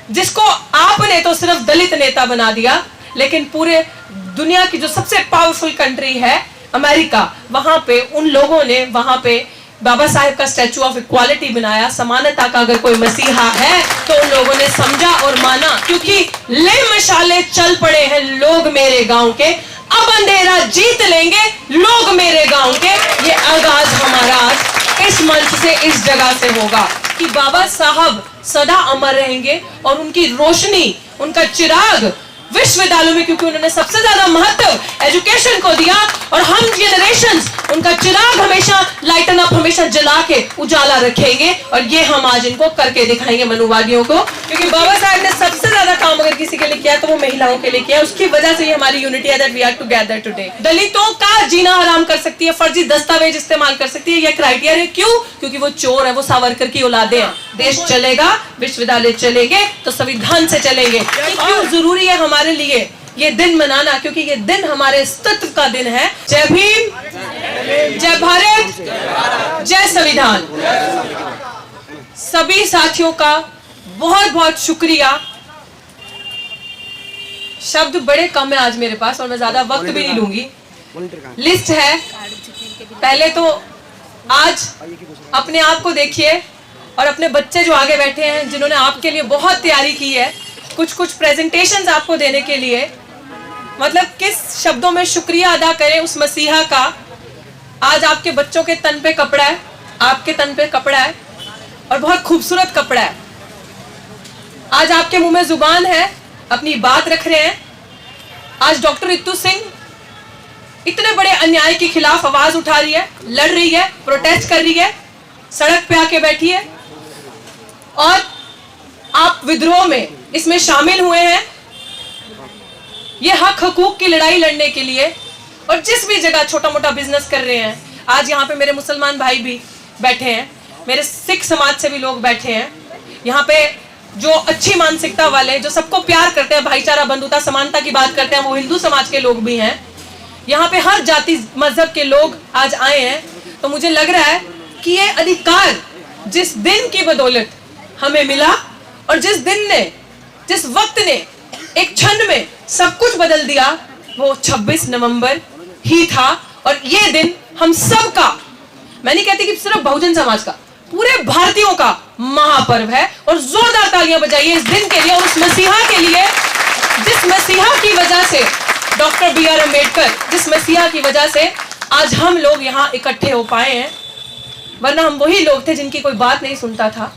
जिसको आपने तो सिर्फ दलित नेता बना दिया, लेकिन पूरे दुनिया की जो सबसे पावरफुल कंट्री है अमेरिका, वहां पे उन लोगों ने वहां पे बाबा साहेब का स्टैचू ऑफ इक्वालिटी बनाया। समानता का अगर कोई मसीहा है तो उन लोगों ने समझा और माना, क्योंकि ले मशाले चल पड़े हैं लोग मेरे गांव के, अब अंधेरा जीत लेंगे लोग मेरे गांव के। ये आगाज हमारा आज इस मंच से, इस जगह से होगा कि बाबा साहब सदा अमर रहेंगे और उनकी रोशनी, उनका चिराग विश्वविद्यालयों में, क्योंकि उन्होंने सबसे ज्यादा महत्व एजुकेशन को दिया, और हम जनरेशंस उनका चिराग हमेशा लाइटन अप, हमेशा जला के उजाला रखेंगे। और ये हम आज इनको करके दिखाएंगे मनुवादियों को, क्योंकि बाबा साहब ने सबसे ज्यादा काम अगर किसी के लिए किया तो वो महिलाओं के लिए किया। उसकी वजह से ये हमारी यूनिटी है that we are together today. दलितों का जीना हराम कर सकती है, फर्जी दस्तावेज इस्तेमाल कर सकती है, यह क्राइटेरिया क्यों? क्योंकि वो चोर है, वो सावरकर की औलादे हैं। देश चलेगा, विश्वविद्यालय चलेंगे तो संविधान से चलेंगे। क्यों जरूरी है हमारे लिए ये दिन मनाना? क्योंकि ये दिन हमारे अस्तित्व का दिन है। जय भीम, जय भारत, जय संविधान। सभी साथियों का बहुत बहुत शुक्रिया। शब्द बड़े कम है आज मेरे पास और मैं ज्यादा वक्त भी नहीं लूंगी। लिस्ट है, पहले तो आज अपने आप को देखिए और अपने बच्चे जो आगे बैठे हैं जिन्होंने आपके लिए बहुत तैयारी की है, कुछ प्रेजेंटेशंस आपको देने के लिए। मतलब किस शब्दों में शुक्रिया अदा करें उस मसीहा का। आज आपके बच्चों के तन पे कपड़ा है, आपके तन पे कपड़ा है और बहुत खूबसूरत कपड़ा है। आज आपके मुंह में जुबान है, अपनी बात रख रहे हैं। आज डॉक्टर रितु सिंह इतने बड़े अन्याय के खिलाफ आवाज उठा रही है, लड़ रही है, प्रोटेस्ट कर रही है, सड़क पे आके बैठी है, और आप विद्रोह में इसमें शामिल हुए हैं ये हक हकूक की लड़ाई लड़ने के लिए। और जिस भी जगह छोटा मोटा बिजनेस कर रहे हैं, आज यहाँ पे मेरे मुसलमान भाई भी बैठे हैं, मेरे सिख समाज से भी लोग बैठे हैं, यहाँ पे जो अच्छी मानसिकता वाले, जो सबको प्यार करते हैं, भाईचारा, बंधुता, समानता की बात करते हैं, वो हिंदू समाज के लोग भी हैं। यहाँ पे हर जाति मजहब के लोग आज आए हैं। तो मुझे लग रहा है कि ये अधिकार जिस दिन की बदौलत हमें मिला और जिस दिन ने, जिस वक्त ने एक क्षण में सब कुछ बदल दिया, वो 26 नवंबर ही था। और ये दिन हम सब का, मैं नहीं कहती कि सिर्फ बहुजन समाज का, पूरे भारतीयों का महापर्व है। और जोरदार तालियां बजाइए इस दिन के लिए और उस मसीहा के लिए, जिस मसीहा की वजह से, डॉक्टर BR अम्बेडकर, जिस मसीहा की वजह से आज हम लोग यहाँ इकट्ठे हो पाए हैं। वरना हम वही लोग थे जिनकी कोई बात नहीं सुनता था,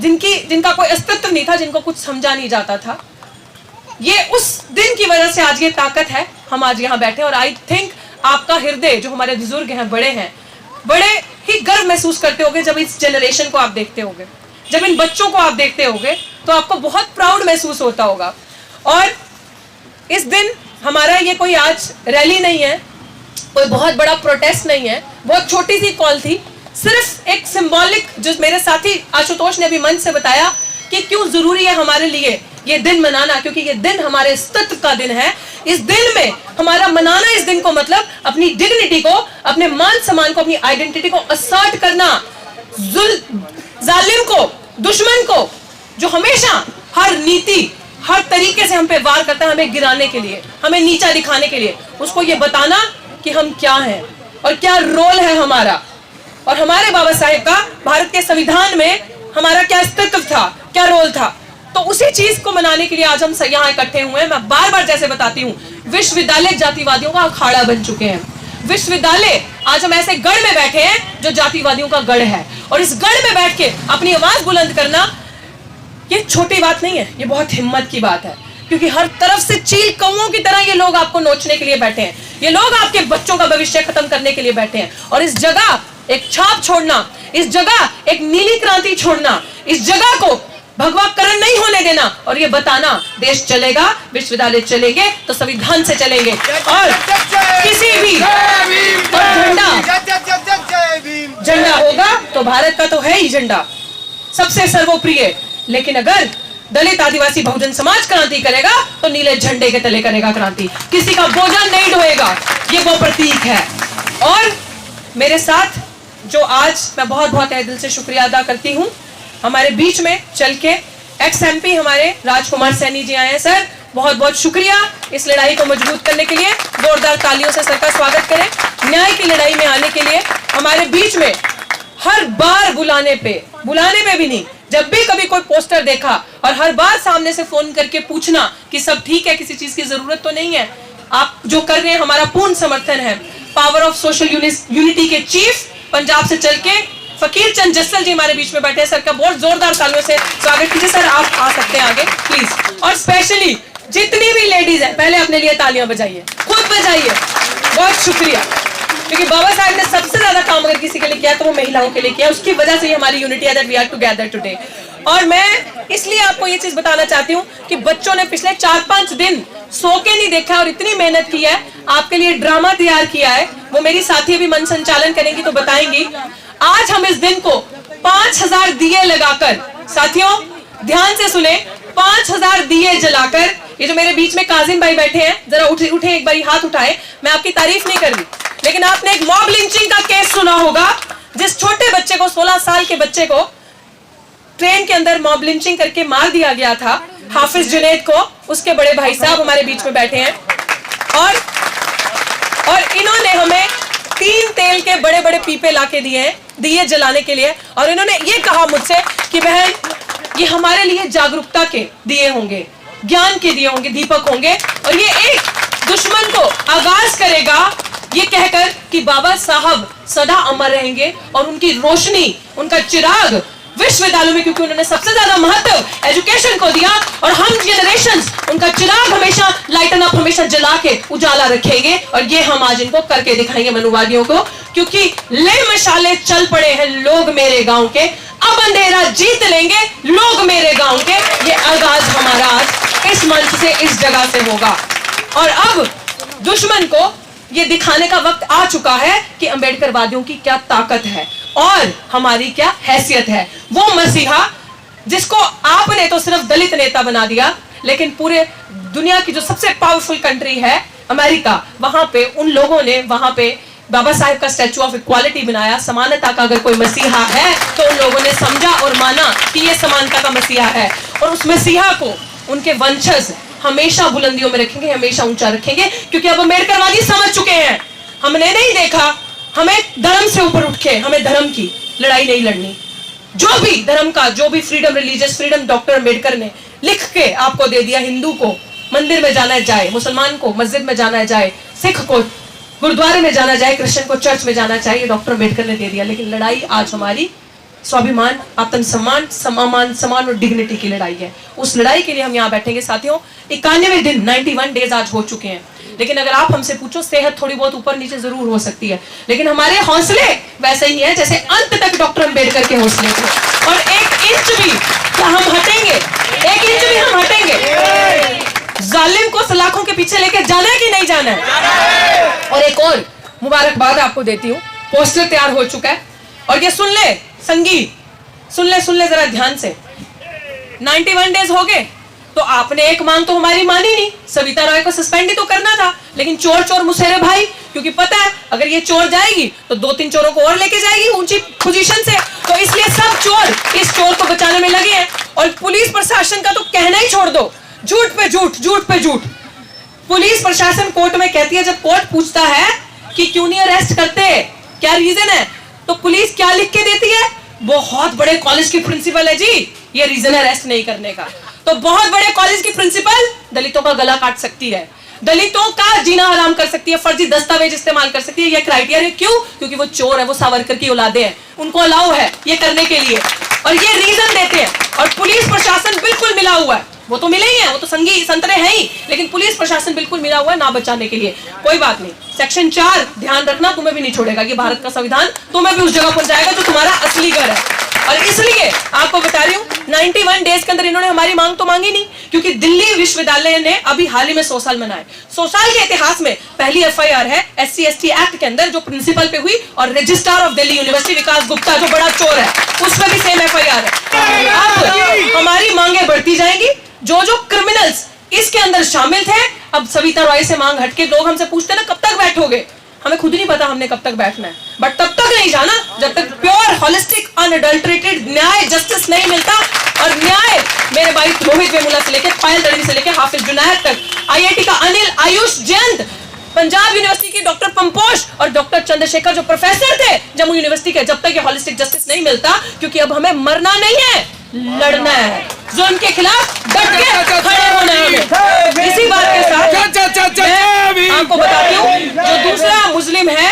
जिनका कोई अस्तित्व नहीं था, जिनको कुछ समझा नहीं जाता था। ये उस दिन की वजह से आज ये ताकत है, हम आज यहाँ बैठे। और आई थिंक आपका हृदय, जो हमारे बुजुर्ग हैं, बड़े हैं, बड़े ही गर्व महसूस करते होंगे जब इस जनरेशन को आप देखते होंगे, जब इन बच्चों को आप देखते होंगे, तो आपको बहुत प्राउड महसूस होता होगा। और इस दिन हमारा ये कोई आज रैली नहीं है, कोई बहुत बड़ा प्रोटेस्ट नहीं है, बहुत छोटी सी कॉल थी, सिर्फ एक सिंबॉलिक, जो मेरे साथी आशुतोष ने अभी मंच से बताया कि क्यों जरूरी है हमारे लिए ये दिन मनाना, क्योंकि ये दिन हमारे अस्तित्व का दिन है। इस दिन में हमारा मनाना, इस दिन को मतलब अपनी डिग्निटी को, अपने मान सम्मान को, अपनी आइडेंटिटी को असर्ट करना, जालिम को, दुश्मन को, जो हमेशा हर नीति, हर तरीके से हम पे वार करता है, हमें गिराने के लिए, हमें नीचा दिखाने के लिए, उसको ये बताना कि हम क्या हैं और क्या रोल है हमारा, और हमारे बाबा साहेब का भारत के संविधान में हमारा क्या अस्तित्व था, क्या रोल था। तो उसी चीज को मनाने के लिए आज हम यहाँ इकट्ठे हुए हैं। मैं बार बार जैसे बताती हूँ, विश्वविद्यालय जातिवादियों का अखाड़ा बन चुके हैं। विश्वविद्यालय, आज हम ऐसे गढ़ में बैठे हैं जो जातिवादियों का गढ़ है, और इस गढ़ में बैठ के अपनी आवाज बुलंद करना ये छोटी बात नहीं है, ये बहुत हिम्मत की बात है। क्योंकि हर तरफ से चील कौओं की तरह ये लोग आपको नोचने के लिए बैठे हैं, ये लोग आपके बच्चों का भविष्य खत्म करने के लिए बैठे हैं। और इस जगह एक छाप छोड़ना, इस जगह एक नीली क्रांति छोड़ना, इस जगह को भगवाकरण नहीं होने देना, और ये बताना देश चलेगा, विश्वविद्यालय चलेंगे तो संविधान से चलेंगे। और किसी भी झंडा होगा तो भारत का तो है ही झंडा, सबसे सर्वोप्रिय। लेकिन अगर दलित, आदिवासी, बहुजन समाज क्रांति करेगा तो नीले झंडे के तले करेगा क्रांति, किसी का बोझा नहीं ढोएगा, ये वो प्रतीक है। और मेरे साथ जो आज मैं बहुत बहुत तहे दिल से शुक्रिया अदा करती हूँ, हमारे बीच में चल के एक्स एमपी हमारे राजकुमार सैनी जी आए हैं। सर बहुत बहुत शुक्रिया इस लड़ाई को मजबूत करने के लिए। जोरदार तालियों से सर का स्वागत करें। न्याय की लड़ाई में आने के लिए हमारे बीच में हर बार बुलाने पे भी नहीं, जब भी कभी कोई पोस्टर देखा और हर बार सामने से फोन करके पूछना कि सब ठीक है, किसी चीज की जरूरत तो नहीं है, आप जो कर रहे हैं हमारा पूर्ण समर्थन है। पावर ऑफ सोशल यूनिटी के चीफ पंजाब से चल के फकीर चंद जस्सल जी हमारे बीच में बैठे हैं। सर का बहुत जोरदार तालियों से स्वागत कीजिए। सर आप आ सकते हैं आगे प्लीज। और स्पेशली जितनी भी लेडीज है पहले अपने लिए तालियां बजाइए, खुद बजाइए। बहुत शुक्रिया, क्योंकि बाबा साहब ने सबसे ज्यादा काम अगर किसी के लिए किया तो वो महिलाओं के लिए किया। उसकी वजह से ही हमारी यूनिटी है, that we are together today. और मैं इसलिए आपको ये चीज बताना चाहती हूँ कि बच्चों ने पिछले 4-5 दिन सो के नहीं देखा और इतनी मेहनत की है, आपके लिए ड्रामा तैयार किया है। वो मेरी साथी भी मन संचालन करेंगी तो बताएंगी। आज हम इस दिन को 5000 दिए लगाकर, साथियों ध्यान से सुने, 5000 दिए जलाकर, ये जो मेरे बीच में काजिम भाई बैठे हैं, जरा उठे एक बारी हाथ उठाए। मैं आपकी तारीफ नहीं कर रही, लेकिन आपने एक मॉब लिंचिंग का केस सुना होगा, जिस छोटे बच्चे को, 16 साल के बच्चे को ट्रेन के अंदर मॉब लिंचिंग करके मार दिया गया था, हाफिज जुनैद को। उसके बड़े भाई साहब हमारे बीच में बैठे हैं और इन्होंने हमें 3 तेल के बड़े बड़े पीपे लाके दिए हैं दिए जलाने के लिए। और इन्होंने ये कहा मुझसे कि बहन ये हमारे लिए जागरूकता के दिए होंगे, ज्ञान के दिए होंगे, दीपक होंगे, और ये एक दुश्मन को आगाज करेगा ये कहकर कि बाबा साहब सदा अमर रहेंगे और उनकी रोशनी, उनका चिराग विश्वविद्यालयों में, क्योंकि उन्होंने सबसे ज्यादा महत्व एजुकेशन को दिया, और हम जनरेशंस उनका चिराग हमेशा लाइटन अप, हमेशा जला के उजाला रखेंगे। और ये हम आज इनको करके दिखाएंगे मनुवादियों को, क्योंकि ले मशाले चल पड़े हैं लोग मेरे गांव के, अब अंधेरा जीत लेंगे लोग मेरे गांव के। ये आगाज हमारा आज इस मंच से, इस जगह से होगा। और अब दुश्मन को ये दिखाने का वक्त आ चुका है कि अंबेडकरवादियों की क्या ताकत है और हमारी क्या हैसियत है। वो मसीहा जिसको आपने तो सिर्फ दलित नेता बना दिया, लेकिन पूरे दुनिया की जो सबसे पावरफुल कंट्री है अमेरिका, वहां पे उन लोगों ने वहां पे बाबा साहेब का स्टैचू ऑफ इक्वालिटी बनाया। समानता का अगर कोई मसीहा है तो उन लोगों ने समझा और माना कि ये समानता का मसीहा है, और उस मसीहा को उनके वंशज हमेशा बुलंदियों में रखेंगे, हमेशा ऊंचा रखेंगे, क्योंकि अब अम्बेडकरवादी समझ चुके हैं। हमने नहीं देखा, हमें धर्म से ऊपर उठ के हमें धर्म की लड़ाई नहीं लड़नी। जो भी धर्म का, जो भी freedom, religious freedom doctor Ambedkar ने लिख के आपको दे दिया, हिंदू को मंदिर में जाना जाए, मुसलमान को मस्जिद में जाना जाए, सिख को गुरुद्वारे में जाना जाए, क्रिश्चियन को चर्च में जाना चाहिए, डॉक्टर अम्बेडकर ने दे दिया। लेकिन लड़ाई आज हमारी स्वाभिमान, आत्मसम्मान, समान और डिग्निटी की लड़ाई है। उस लड़ाई के लिए हम यहाँ बैठेंगे साथियों। 91 दिन 91 डेज आज हो चुके हैं, लेकिन अगर आप हमसे पूछो, सेहत थोड़ी बहुत ऊपर नीचे जरूर हो सकती है, लेकिन हमारे हौसले वैसे ही हैं जैसे अंत तक डॉक्टर अम्बेडकर के हौसले थे। और 1 इंच भी क्या हम हटेंगे? 1 इंच भी हम हटेंगे? जालिम को सलाखों के पीछे लेके जाना है कि नहीं जाना है? और एक और मुबारकबाद आपको देती हूँ, पोस्टर तैयार हो चुका है, और ये सुन ले संगीत, सुन ले जरा ध्यान से। 91 डेज हो गए तो आपने एक मांग तो हमारी मानी नहीं, सविता रॉय को सस्पेंड ही तो करना था। लेकिन चोर मुसेरे भाई, क्योंकि पता है अगर ये चोर जाएगी तो 2-3 चोरों को और लेके जाएगी ऊंची पोजीशन से, तो इसलिए सब चोर इस चोर को बचाने में लगे हैं। और पुलिस प्रशासन का तो कहना ही छोड़ दो, झूठ पे झूठ। पुलिस प्रशासन कोर्ट में कहती है, जब कोर्ट पूछता है कि क्यों नहीं अरेस्ट करते, क्या रीजन है, तो पुलिस क्या लिख के देती है? बहुत बड़े कॉलेज की प्रिंसिपल है जी, ये रीजन अरेस्ट नहीं करने का। तो बहुत बड़े कॉलेज की प्रिंसिपल दलितों का गला काट सकती है, दलितों का जीना हराम कर सकती है, फर्जी दस्तावेज इस्तेमाल कर सकती है। ये क्राइटेरिया क्यों? क्योंकि वो चोर है, वो सावरकर की औलादे हैं, उनको अलाउ है ये करने के लिए, और ये रीजन देते हैं। और पुलिस प्रशासन बिल्कुल मिला हुआ है, वो तो मिले ही है, वो तो संतरे हैं ही, लेकिन पुलिस प्रशासन बिल्कुल मिला हुआ है ना बचाने के लिए। कोई बात नहीं, सेक्शन 4 ध्यान रखना, तुम्हें भी नहीं छोड़ेगा कि भारत का संविधान तुम्हें भी उस जगह पहुंचाएगा जो तुम्हारा असली घर है। और इसलिए आपको बता रही हूँ, 91 डेज के अंदर इन्होंने हमारी मांग तो मांगी नहीं, क्योंकि दिल्ली विश्वविद्यालय ने अभी हाल ही में 100 साल मनाए। 100 साल के इतिहास में पहली FIR है SC/ST एक्ट के अंदर, जो प्रिंसिपल पे हुई, और रजिस्ट्रार ऑफ दिल्ली यूनिवर्सिटी विकास गुप्ता जो बड़ा चोर है, उस पर भी सेम FIR है। अब हमारी मांगे बढ़ती जाएंगी, जो क्रिमिनल्स इसके अंदर शामिल थे। अब सविता रॉय से मांग हटके लोग हमसे पूछते ना कब तक बैठोगे, हमें खुद नहीं पता हमने कब तक बैठना है, बट तब तक नहीं जाना जब तक प्योर होलिस्टिक अनअडल्टरेटेड न्याय जस्टिस नहीं मिलता। और न्याय मेरे भाई रोहित वेमुला से लेके पायल तड़वी से लेके हाफिज जुनैद तक, IIT का अनिल आयुष जयंत, पंजाब यूनिवर्सिटी की डॉक्टर पंपोश और डॉक्टर चंद्रशेखर जो प्रोफेसर थे जम्मू यूनिवर्सिटी के, जब तक ये होलिस्टिक जस्टिस नहीं मिलता, क्योंकि अब हमें मरना नहीं है, लड़ना है, जुल्म के खिलाफ डट के खड़े होना है। इसी बात के साथ मैं आपको बताती हूँ, जो दूसरा मुस्लिम है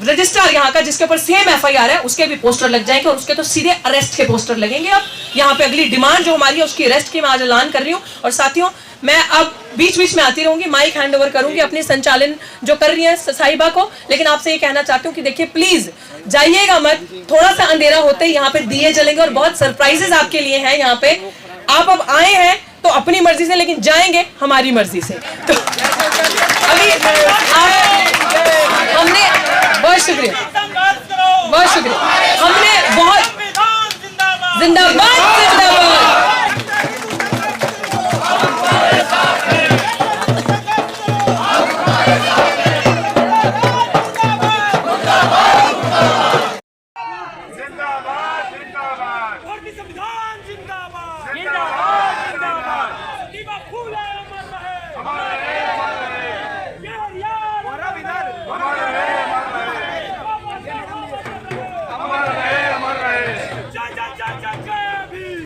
रजिस्ट्रार यहाँ का जिसके ऊपर सेम FIR है, उसके भी पोस्टर लग जाएंगे और उसके तो सीधे अरेस्ट के पोस्टर लगेंगे। अब यहाँ पे अगली डिमांड जो हमारी है उसकी अरेस्ट की मैं आज ऐलान कर रही हूँ। और साथियों, मैं अब बीच बीच में आती रहूंगी, माइक हैंड ओवर करूंगी अपनी संचालन जो कर रही है साहिबा को, लेकिन आपसे ये कहना चाहती हूँ कि देखिए प्लीज जाइएगा मत, थोड़ा सा अंधेरा होते ही यहाँ पे दिए जलेंगे और बहुत सरप्राइजेस आपके लिए हैं यहाँ पे। आप अब आए हैं तो अपनी मर्जी से, लेकिन जाएंगे हमारी मर्जी से। तो अभी हमने बहुत शुक्रिया, बहुत शुक्रिया, हमने बहुत जिंदाबाद